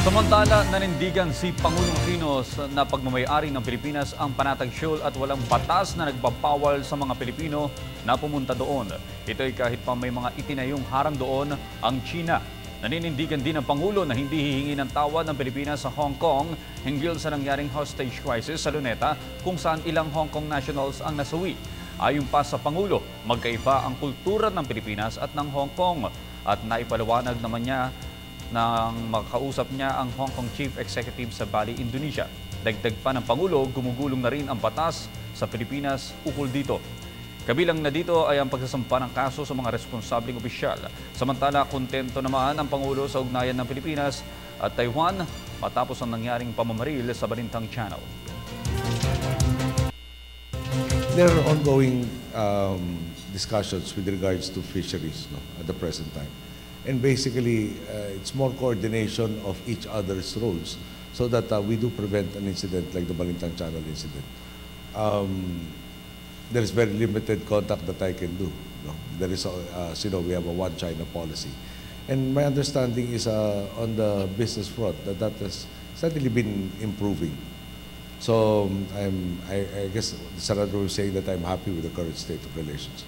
Samantala, nanindigan si Pangulong Marcos na pagmamayari ng Pilipinas ang panatag shoal at walang batas na nagbabawal sa mga Pilipino na pumunta doon. Ito ay kahit pa may mga itinayong harang doon ang China. Naninindigan din ang Pangulo na hindi hihingi ng tawad ng Pilipinas sa Hong Kong hinggil sa nangyaring hostage crisis sa Luneta kung saan ilang Hong Kong nationals ang nasawi. Ayon pa sa Pangulo, magkaiba ang kultura ng Pilipinas at ng Hong Kong at naipaliwanag naman niya nang makausap niya ang Hong Kong Chief Executive sa Bali, Indonesia. Dagdag pa ng Pangulo, gumugulong na rin ang batas sa Pilipinas ukol dito. Kabilang na dito ay ang pagsasampa ng kaso sa mga responsabling opisyal. Samantala, kontento naman ang Pangulo sa ugnayan ng Pilipinas at Taiwan matapos ang nangyaring pamamaril sa Balintang Channel. There are ongoing discussions with regards to fisheries at the present time. And basically, it's more coordination of each other's roles so that we do prevent an incident like the Balintang Channel incident. There is very limited contact that I can do. There is, as you know, we have a one China policy. And my understanding is on the business front that has steadily been improving. So I guess Senator was saying that I'm happy with the current state of relations.